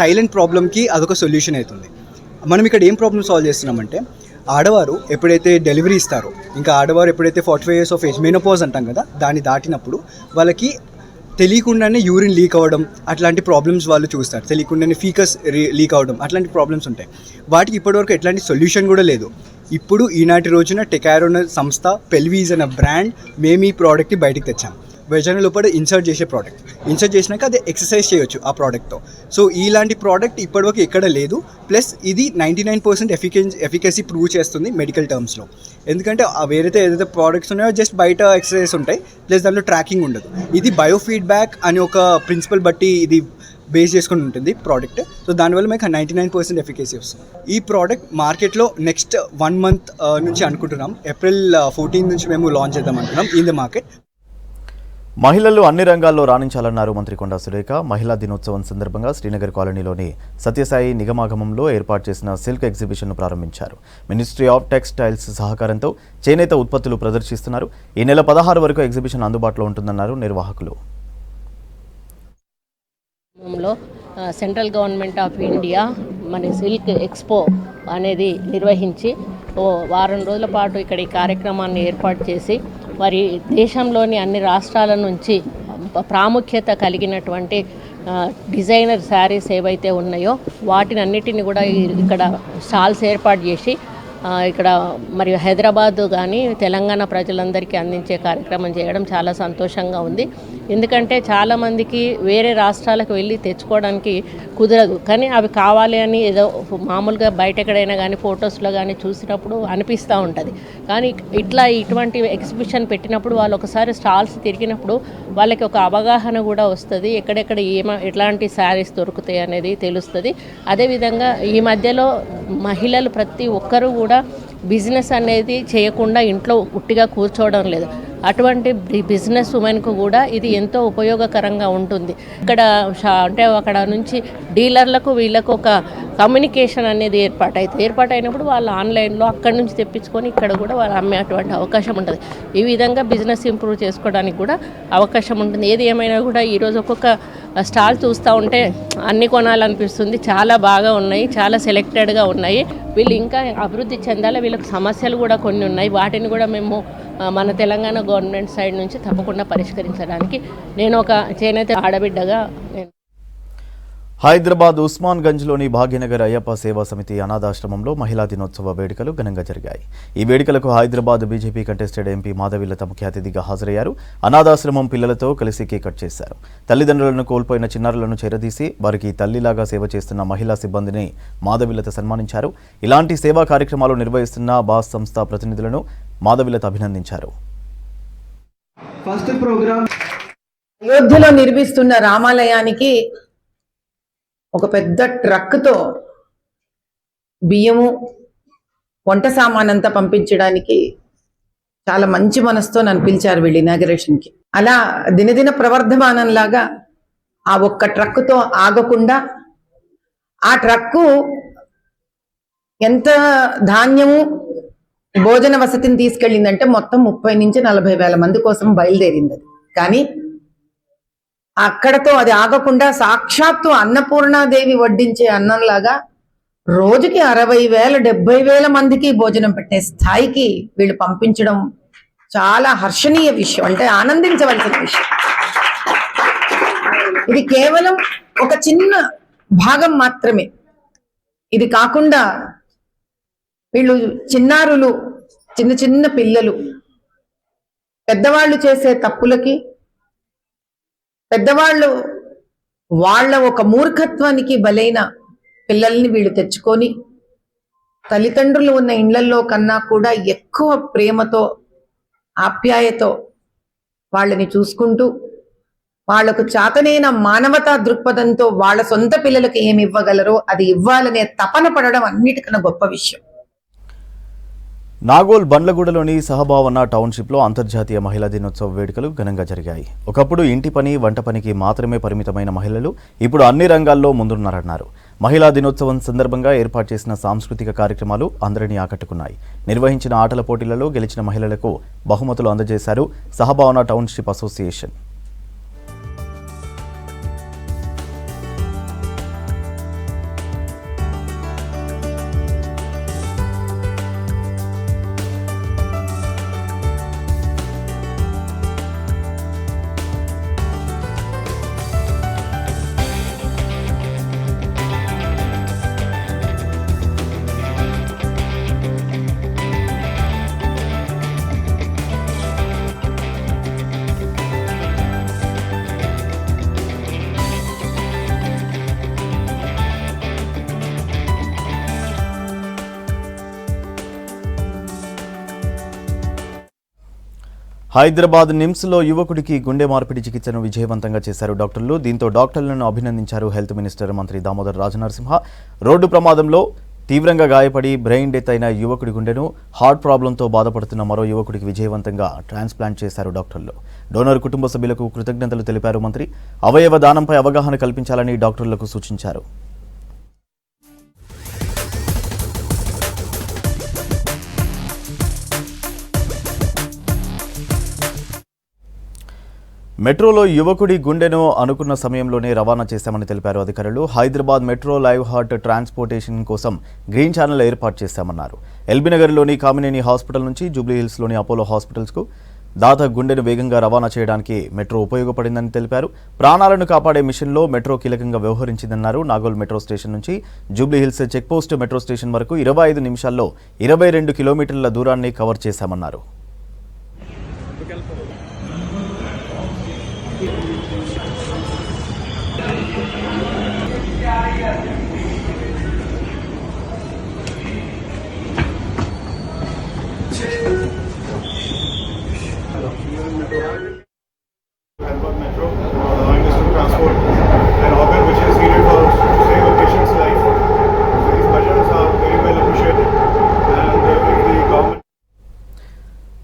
సైలెంట్ ప్రాబ్లమ్కి అదొక సొల్యూషన్ అవుతుంది. మనం ఇక్కడ ఏం ప్రాబ్లమ్ సాల్వ్ చేస్తున్నామంటే, ఆడవారు ఎప్పుడైతే డెలివరీ ఇస్తారో, ఇంకా ఆడవారు ఎప్పుడైతే 45 years ఆఫ్ ఏజ్, మెనోపాజ్ అంటాం కదా, దాన్ని దాటినప్పుడు వాళ్ళకి తెలియకుండానే యూరిన్ లీక్ అవ్వడం, అట్లాంటి ప్రాబ్లమ్స్ వాళ్ళు చూస్తారు. తెలియకుండానే ఫీకస్ లీక్ అవ్వడం, అట్లాంటి ప్రాబ్లమ్స్ ఉంటాయి. వాటికి ఇప్పటివరకు ఎట్లాంటి సొల్యూషన్ కూడా లేదు. ఇప్పుడు ఈనాటి రోజున టెకారో సంస్థ, పెల్వీజ్ అనే బ్రాండ్, మేము ఈ ప్రోడక్ట్ని బయటకు తెచ్చాం. వెజన లోపల ఇన్సర్ట్ చేసే ప్రోడక్ట్. ఇన్సర్ట్ చేసినాక అది ఎక్సర్సైజ్ చేయొచ్చు ఆ ప్రోడక్ట్తో. సో ఇలాంటి ప్రోడక్ట్ ఇప్పటివరకు ఎక్కడ లేదు. ప్లస్ ఇది 99% ఎఫికసీ ప్రూవ్ చేస్తుంది మెడికల్ టర్మ్స్లో. ఎందుకంటే ఏదైతే ప్రోడక్ట్స్ ఉన్నాయో జస్ట్ బయట ఎక్సర్సైజ్ ఉంటాయి, ప్లస్ దాంట్లో ట్రాకింగ్ ఉండదు. ఇది బయోఫీడ్బ్యాక్ అనే ఒక ప్రిన్సిపల్ బట్టి ఇది బేస్ చేసుకుని ఉంటుంది ప్రోడక్ట్. సో దానివల్ల మీకు 99% ఎఫికసీ వస్తుంది. ఈ ప్రోడక్ట్ మార్కెట్లో నెక్స్ట్ 1 month నుంచి అనుకుంటున్నాం. April 14 నుంచి మేము లాంచ్ చేద్దాం అనుకున్నాం ఇన్ ద మార్కెట్. మహిళలు అన్ని రంగాల్లో రాణించాలన్నారు మంత్రి కొండా సురేఖ. మహిళా దినోత్సవం సందర్భంగా శ్రీనగర్ కాలనీలోని సత్యసాయి నిగమాగమంలో ఏర్పాటు చేసిన సిల్క్ ఎగ్జిబిషన్ను ప్రారంభించారు. మినిస్ట్రీ ఆఫ్ టెక్స్టైల్స్ సహకారంతో చేనేత ఉత్పత్తులు ప్రదర్శిస్తున్నారు. ఈ నెల 16 వరకు ఎగ్జిబిషన్ అందుబాటులో ఉంటుందన్నారు నిర్వాహకులు. సెంట్రల్ గవర్నమెంట్ ఆఫ్ ఇండియా మన సిల్క్ ఎక్స్పో అనేది నిర్వహించి వారం రోజుల పాటు ఇక్కడ ఈ కార్యక్రమాన్ని ఏర్పాటు చేసి మరి దేశంలోని అన్ని రాష్ట్రాల నుంచి ప్రాముఖ్యత కలిగినటువంటి డిజైనర్ శారీస్ ఏవైతే ఉన్నాయో వాటిని అన్నిటిని కూడా ఇక్కడ స్టాల్స్ ఏర్పాటు చేసి ఇక్కడ మరియు హైదరాబాద్ కానీ తెలంగాణ ప్రజలందరికీ అందించే కార్యక్రమం చేయడం చాలా సంతోషంగా ఉంది. ఎందుకంటే చాలామందికి వేరే రాష్ట్రాలకు వెళ్ళి తెచ్చుకోవడానికి కుదరదు, కానీ అవి కావాలి అని ఏదో మామూలుగా బయట ఎక్కడైనా కానీ ఫొటోస్లో కానీ చూసినప్పుడు అనిపిస్తూ ఉంటుంది. కానీ ఇటువంటి ఎగ్జిబిషన్ పెట్టినప్పుడు వాళ్ళు ఒకసారి స్టాల్స్ తిరిగినప్పుడు వాళ్ళకి ఒక అవగాహన కూడా వస్తుంది, ఎక్కడెక్కడ ఎట్లాంటి శారీస్ దొరుకుతాయి అనేది తెలుస్తుంది. అదేవిధంగా ఈ మధ్యలో మహిళలు ప్రతి ఒక్కరూ కూడా బిజినెస్ అనేది చేయకుండా ఇంట్లో ఉట్టిగా కూర్చోవడం లేదు. అటువంటి బిజినెస్ ఉమెన్కు కూడా ఇది ఎంతో ఉపయోగకరంగా ఉంటుంది. ఇక్కడ అంటే అక్కడ నుంచి డీలర్లకు వీళ్ళకు ఒక కమ్యూనికేషన్ అనేది ఏర్పాటైనప్పుడు వాళ్ళు ఆన్లైన్లో అక్కడి నుంచి తెప్పించుకొని ఇక్కడ కూడా వాళ్ళు అమ్మేటువంటి అవకాశం ఉంటుంది. ఈ విధంగా బిజినెస్ ఇంప్రూవ్ చేసుకోవడానికి కూడా అవకాశం ఉంటుంది. ఏది ఏమైనా కూడా ఈరోజు ఒక్కొక్క స్టాల్ చూస్తూ ఉంటే అన్ని కొనాలనిపిస్తుంది. చాలా బాగా ఉన్నాయి, చాలా సెలెక్టెడ్గా ఉన్నాయి. వీళ్ళు ఇంకా అభివృద్ధి చెందాలి, వీళ్ళకి సమస్యలు కూడా కొన్ని ఉన్నాయి. వాటిని కూడా మేము మన తెలంగాణ గవర్నమెంట్ సైడ్ నుంచి తప్పకుండా పరిష్కరించడానికి నేను ఒక చేనేత ఆడబిడ్డగా హైదరాబాద్ ఉస్మాన్ గంజ్లోని భాగ్యనగర్ అయ్యప్ప సేవా సమితి అనాథాశ్రమంలో మహిళా దినోత్సవ వేడుకలు ఘనంగా జరిగాయి. ఈ వేడుకలకు Hyderabad BJP contested MP Madhavi Latha ముఖ్య అతిథిగా హాజరయ్యారు. అనాథాశ్రమం పిల్లలతో కలిసి కేక్ కట్ చేశారు. తల్లిదండ్రులను కోల్పోయిన చిన్నారులను చేరదీసి వారికి తల్లిలాగా సేవ చేస్తున్న మహిళా సిబ్బందిని మాధవిలత సన్మానించారు. ఇలాంటి సేవా కార్యక్రమాలు నిర్వహిస్తున్న బాస్ సంస్థ ప్రతినిధులను మాధవిలత అభినందించారు. అయోధ్యలో నిర్మిస్తున్న రామాలయానికి ఒక పెద్ద ట్రక్తో బియ్యము వంట సామానంతా పంపించడానికి చాలా మంచి మనసుతో నన్ను పిలిచారు వీళ్ళు ఇనాగరేషన్కి. అలా దినదిన ప్రవర్ధమానంలాగా ఆ ఒక్క ట్రక్కుతో ఆగకుండా ఆ ట్రక్కు ఎంత ధాన్యము భోజన వసతిని తీసుకెళ్ళిందంటే మొత్తం 30 నుంచి 40 వేల మంది కోసం బయలుదేరింది. అది కానీ అక్కడతో అది ఆగకుండా సాక్షాత్తు అన్నపూర్ణాదేవి వడ్డించే అన్నంలాగా రోజుకి 60,000 70,000 మందికి భోజనం పెట్టే స్థాయికి వీళ్ళు పంపించడం చాలా హర్షణీయ విషయం, అంటే ఆనందించవలసిన విషయం. ఇది కేవలం ఒక చిన్న భాగం మాత్రమే. ఇది కాకుండా వీళ్ళు చిన్నారులు, చిన్న చిన్న పిల్లలు, పెద్దవాళ్ళు చేసే తప్పులకి పెద్దవాళ్ళు వాళ్ళ ఒక మూర్ఖత్వానికి బలైన పిల్లల్ని వీళ్ళు తెచ్చుకొని తల్లిదండ్రులు ఉన్న ఇళ్లల్లో కన్నా కూడా ఎక్కువ ప్రేమతో ఆప్యాయతో వాళ్ళని చూసుకుంటూ వాళ్లకు చాతనైన మానవతా దృక్పథంతో వాళ్ళ సొంత పిల్లలకు ఏమి ఇవ్వగలరో అది ఇవ్వాలనే తపన పడడం అన్నిటికన్నా గొప్ప విషయం. నాగోల్ బండ్లగూడలోని సహభావన టౌన్షిప్లో అంతర్జాతీయ మహిళా దినోత్సవ వేడుకలు ఘనంగా జరిగాయి. ఒకప్పుడు ఇంటి పని వంట పనికి మాత్రమే పరిమితమైన మహిళలు ఇప్పుడు అన్ని రంగాల్లో ముందున్నారన్నారు. మహిళా దినోత్సవం సందర్భంగా ఏర్పాటు చేసిన సాంస్కృతిక కార్యక్రమాలు అందరినీ ఆకట్టుకున్నాయి. నిర్వహించిన ఆటల పోటీలలో గెలిచిన మహిళలకు బహుమతులు అందజేశారు సహభావన టౌన్షిప్ అసోసియేషన్. హైదరాబాద్ నిమ్స్లో యువకుడికి గుండె మార్పిడి చికిత్సను విజయవంతంగా చేశారు డాక్టర్లు. దీంతో డాక్టర్లను అభినందించారు హెల్త్ మినిస్టర్ మంత్రి దామోదర్ రాజనరసింహ. రోడ్డు ప్రమాదంలో తీవ్రంగా గాయపడి బ్రెయిన్ డెత్ అయిన యువకుడి గుండెను హార్ట్ ప్రాబ్లంతో బాధపడుతున్న మరో యువకుడికి విజయవంతంగా ట్రాన్స్ప్లాంట్ చేశారు డాక్టర్లు. డోనర్ కుటుంబ సభ్యులకు కృతజ్ఞతలు తెలిపారు మంత్రి. అవయవ దానంపై అవగాహన కల్పించాలని డాక్టర్లకు సూచించారు. మెట్రోలో యువకుడి గుండెను అనుకున్న సమయంలోనే రవాణా చేశామని తెలిపారు అధికారులు. Hyderabad metro live heart transportation కోసం గ్రీన్ ఛానల్ ఏర్పాటు చేశామన్నారు. ఎల్బీనగర్లోని కామినేని హాస్పిటల్ నుంచి జూబ్లీహిల్స్లోని అపోలో హాస్పిటల్స్కు దాత గుండెను వేగంగా రవాణా చేయడానికి మెట్రో ఉపయోగపడిందని తెలిపారు. ప్రాణాలను కాపాడే మిషన్లో మెట్రో కీలకంగా వ్యవహరించిందన్నారు. నాగోల్ మెట్రో స్టేషన్ నుంచి జూబ్లీహిల్స్ చెక్పోస్ట్ మెట్రో స్టేషన్ వరకు 25 నిమిషాల్లో 22 కిలోమీటర్ల దూరాన్ని కవర్ చేశామన్నారు.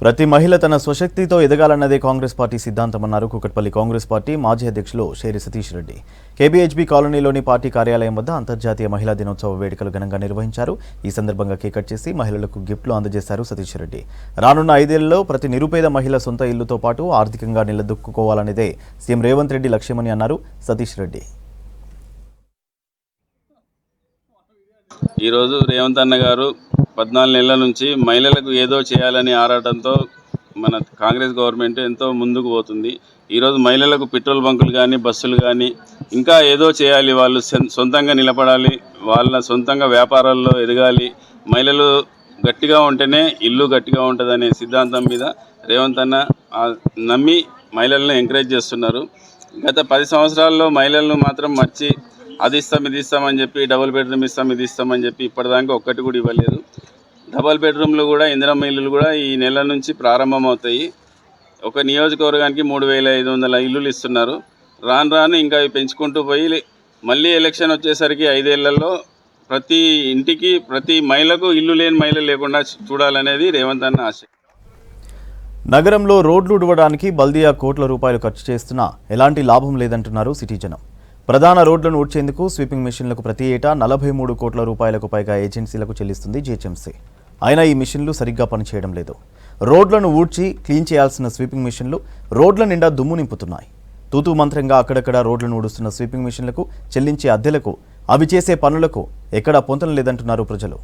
ప్రతి మహిళ తన స్వశక్తితో ఎదగాలన్నదే కాంగ్రెస్ పార్టీ సిద్ధాంతమన్నారు. కూకట్పల్లి కాంగ్రెస్ పార్టీ మాజీ అధ్యక్షులు షేరి సతీష్ రెడ్డి కేబీహెచ్బీ కాలనీలోని పార్టీ కార్యాలయం వద్ద అంతర్జాతీయ మహిళా దినోత్సవ వేడుకలు ఘనంగా నిర్వహించారు. ఈ సందర్భంగా కేక్ కట్ చేసి మహిళలకు గిఫ్ట్లు అందజేశారు సతీష్ రెడ్డి. రానున్న 5 ఏళ్లలో ప్రతి నిరుపేద మహిళ సొంత ఇల్లుతో పాటు ఆర్థికంగా నిలదొక్కుకోవాలనేదే సీఎం రేవంత్ రెడ్డి లక్ష్యమని అన్నారు సతీష్ రెడ్డి. ఈరోజు రేవంత్ అన్న గారు 14 నెలల నుంచి మహిళలకు ఏదో చేయాలని ఆరాటంతో మన కాంగ్రెస్ గవర్నమెంట్ ఎంతో ముందుకు పోతుంది. ఈరోజు మహిళలకు పెట్రోల్ బంకులు కానీ బస్సులు కానీ ఇంకా ఏదో చేయాలి, వాళ్ళు సొంతంగా నిలబడాలి, వాళ్ళ సొంతంగా వ్యాపారాల్లో ఎదగాలి, మహిళలు గట్టిగా ఉంటేనే ఇల్లు గట్టిగా ఉంటుందనే సిద్ధాంతం మీద రేవంత్ అన్న నమ్మి మహిళలను ఎంకరేజ్ చేస్తున్నారు. గత 10 సంవత్సరాల్లో మహిళలను మాత్రం మర్చి అది ఇస్తాం ఇది ఇస్తామని చెప్పి డబుల్ బెడ్రూమ్ ఇస్తాం ఇది ఇస్తామని చెప్పి ఇప్పటిదాకా ఒక్కటి కూడా ఇవ్వలేదు. డబుల్ బెడ్రూమ్లు కూడా ఇందిరమ్మ ఇల్లులు కూడా ఈ నెల నుంచి ప్రారంభమవుతాయి. ఒక నియోజకవర్గానికి 3500 ఇల్లులు ఇస్తున్నారు. రాను రాను ఇంకా పెంచుకుంటూ పోయి మళ్ళీ ఎలక్షన్ వచ్చేసరికి 5 ఏళ్లలో ప్రతి ఇంటికి ప్రతి మహిళకు ఇల్లు లేని మహిళ లేకుండా చూడాలనేది రేవంత్ అన్న ఆశ. నగరంలో రోడ్లు ఉడవడానికి బల్దియా కోట్ల రూపాయలు ఖర్చు చేస్తున్నా ఎలాంటి లాభం లేదంటున్నారు సిటీ జనం. ప్రధాన రోడ్లను ఊడ్చేందుకు స్వీపింగ్ మెషిన్లకు ప్రతి ఏటా 43 కోట్ల రూపాయలకు పైగా ఏజెన్సీలకు చెల్లిస్తుంది జీహెచ్ఎంసీ. అయినా ఈ మిషన్లు సరిగ్గా పనిచేయడం లేదు. రోడ్లను ఊడ్చి క్లీన్ చేయాల్సిన స్వీపింగ్ మెషిన్లు రోడ్ల నిండా దుమ్ము నింపుతున్నాయి. తూతూ మంత్రంగా అక్కడక్కడ రోడ్లను ఊడుస్తున్న స్వీపింగ్ మెషిన్లకు చెల్లించే అద్దెలకు అవి చేసే పనులకు ఎక్కడా పొంతన లేదంటున్నారు ప్రజలు.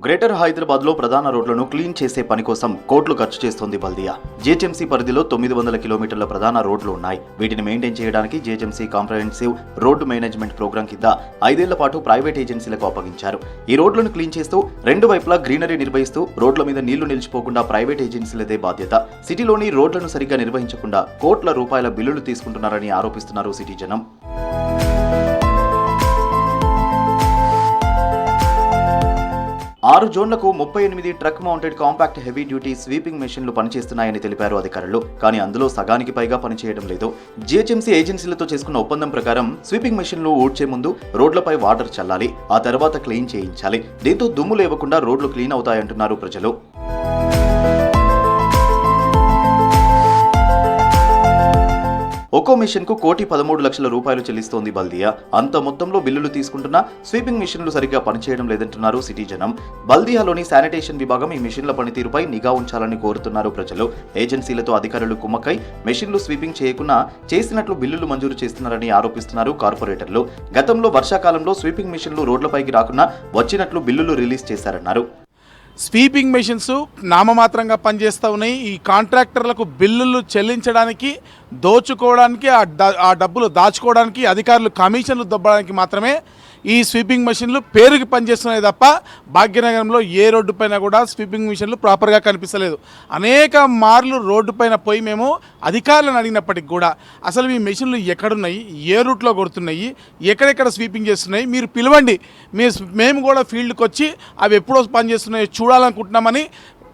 గ్రేటర్ హైదరాబాద్లో ప్రధాన రోడ్లను క్లీన్ చేసే పని కోసం కోట్లు ఖర్చు చేస్తోంది బల్దియా. జీహెచ్ఎంసీ పరిధిలో 900 కిలోమీటర్ల ప్రధాన రోడ్లు ఉన్నాయి. వీటిని మెయింటైన్ చేయడానికి GHMC comprehensive road management programme కింద 5 ఏళ్ల పాటు ప్రైవేట్ ఏజెన్సీలకు అప్పగించారు. ఈ రోడ్లను క్లీన్ చేస్తూ 2 వైపులా గ్రీనరీ నిర్వహిస్తూ రోడ్ల మీద నీళ్లు నిలిచిపోకుండా ప్రైవేట్ ఏజెన్సీలదే బాధ్యత. సిటీలోని రోడ్లను సరిగ్గా నిర్వహించకుండా కోట్ల రూపాయల బిల్లులు తీసుకుంటున్నారని ఆరోపిస్తున్నారు సిటీ జనం. 6 జోన్లకు 38 truck mounted compact heavy duty sweeping మెషిన్లు పనిచేస్తున్నాయని తెలిపారు అధికారులు. కానీ అందులో సగానికి పైగా పనిచేయడం లేదు. జీహెచ్ఎంసీ ఏజెన్సీలతో చేసుకున్న ఒప్పందం ప్రకారం స్వీపింగ్ మెషిన్లు ఊడ్చే ముందు రోడ్లపై వాటర్ చల్లాలి, ఆ తర్వాత క్లీన్ చేయించాలి. దీంతో దుమ్ము లేవకుండా రోడ్లు క్లీన్ అవుతాయంటున్నారు ప్రజలు. ఒక్కో మిషన్ కు 1,13,00,000 రూపాయలు చెల్లిస్తోంది బల్దియా. అంత మొత్తంలో బిల్లులు తీసుకుంటున్నా స్వీపింగ్ మిషన్లు సరిగ్గా పనిచేయడం లేదంటున్నారు సిటీ జనం. బల్దియాలోని శానిటేషన్ విభాగం ఈ మిషన్ల పనితీరుపై నిఘా ఉంచాలని కోరుతున్నారు ప్రజలు. ఏజెన్సీలతో అధికారులు కుమ్మక్కై మిషన్లు స్వీపింగ్ చేయకుండా చేసినట్లు బిల్లులు మంజూరు చేస్తున్నారని ఆరోపిస్తున్నారు కార్పొరేటర్లు. గతంలో వర్షాకాలంలో స్వీపింగ్ మిషన్లు రోడ్లపైకి రాకుండా వచ్చినట్లు బిల్లులు రిలీజ్ చేశారన్నారు. స్వీపింగ్ మెషిన్స్ నామమాత్రంగా పనిచేస్తూ ఉన్నాయి. ఈ కాంట్రాక్టర్లకు బిల్లులు చెల్లించడానికి, దోచుకోవడానికి, ఆ డబ్బులు దాచుకోవడానికి, అధికారులు కమిషన్లు దొబ్బడానికి మాత్రమే ఈ స్వీపింగ్ మెషిన్లు పేరుకి పనిచేస్తున్నాయి తప్ప భాగ్యనగరంలో ఏ రోడ్డు పైన కూడా స్వీపింగ్ మెషిన్లు ప్రాపర్గా కనిపిస్తలేదు. అనేక మార్లు రోడ్డు పైన పోయి మేము అధికారులను అడిగినప్పటికి కూడా అసలు ఈ మెషిన్లు ఎక్కడున్నాయి, ఏ రూట్లో కొడుతున్నాయి, ఎక్కడెక్కడ స్వీపింగ్ చేస్తున్నాయి, మీరు పిలవండి, మేము కూడా ఫీల్డ్కి వచ్చి అవి ఎప్పుడో పనిచేస్తున్నాయో చూడాలనుకుంటున్నామని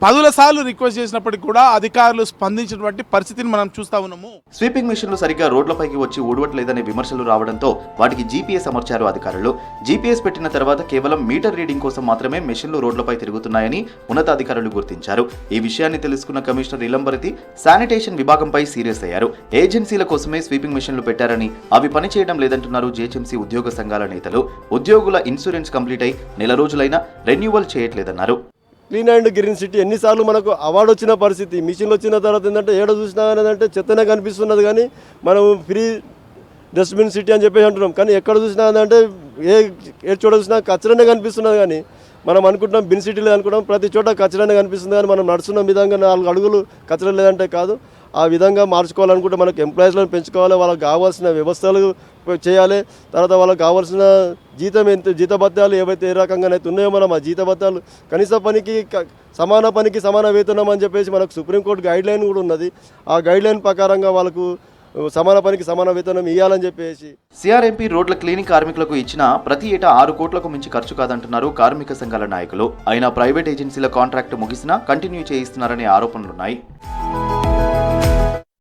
10 సార్లు రిక్వెస్ట్ చేసినప్పటికీ కూడా అధికారులు స్పందించినటువంటి పరిస్థితిని మనం చూస్తా ఉన్నాము. స్వీపింగ్ మిషన్లు సరిగ్గా రోడ్లపైకి వచ్చి ఊడవట్లేదనే విమర్శలు రావడంతో వాటికి జీపీఎస్ అమర్చారు అధికారులు. జీపీఎస్ పెట్టిన తర్వాత కేవలం మీటర్ రీడింగ్ కోసం మాత్రమే మెషిన్లు రోడ్లపై తిరుగుతున్నాయని ఉన్నతాధికారులు గుర్తించారు. ఈ విషయాన్ని తెలుసుకున్న కమిషనర్ ఇలంబరతి శానిటేషన్ విభాగంపై సీరియస్ అయ్యారు. ఏజెన్సీల కోసమే స్వీపింగ్ మిషన్లు పెట్టారని, అవి పనిచేయడం లేదంటున్నారు జీహెచ్ఎంసీ ఉద్యోగ సంఘాల నేతలు. ఉద్యోగుల ఇన్సూరెన్స్ కంప్లీట్ అయి నెల రోజులైనా రెన్యువల్ చేయట్లేదన్నారు. క్లీన్ అండ్ గ్రీన్ సిటీ ఎన్నిసార్లు మనకు అవార్డు వచ్చిన పరిస్థితి. మిషన్లు వచ్చిన తర్వాత ఏంటంటే ఏడ చూసినా అంటే చెత్తనే కనిపిస్తున్నది, కానీ మనం ఫ్రీ డస్ట్బిన్ సిటీ అని చెప్పేసి అంటున్నాం. కానీ ఎక్కడ చూసినా అంటే ఏ చోట చూసినా కచరనే కనిపిస్తున్నది. కానీ మనం అనుకుంటున్నాం బిన్ సిటీ లేదనుకుంటాం, ప్రతి చోట కచరనే కనిపిస్తుంది. కానీ మనం నడుస్తున్న విధంగా 4 అడుగులు కచర లేదంటే కాదు. ఆ విధంగా మార్చుకోవాలనుకుంటే మనకు ఎంప్లాయీస్లను పెంచుకోవాలి, వాళ్ళకి కావాల్సిన వ్యవస్థలు చేయాలి. తర్వాత వాళ్ళకి కావాల్సిన జీతభత్యాలు ఏవైతే ఏ రకంగానైతే ఉన్నాయో మనం ఆ జీతభత్యాలు కనీస పనికి సమాన పనికి సమాన వేతనం అని చెప్పేసి మనకు సుప్రీంకోర్టు గైడ్లైన్ కూడా ఉన్నది. ఆ గైడ్లైన్ ప్రకారంగా వాళ్ళకు సమాన పనికి సమాన వేతనం ఇవ్వాలని చెప్పేసి సిఆర్ఎంపీ రోడ్ల క్లీనింగ్ కార్మికులకు ఇచ్చిన ప్రతి ఏటా 6 కోట్లకు మించి ఖర్చు కాదంటున్నారు కార్మిక సంఘాల నాయకులు. అయినా ప్రైవేట్ ఏజెన్సీల కాంట్రాక్ట్ ముగిసినా కంటిన్యూ చేయిస్తున్నారనే ఆరోపణలున్నాయి.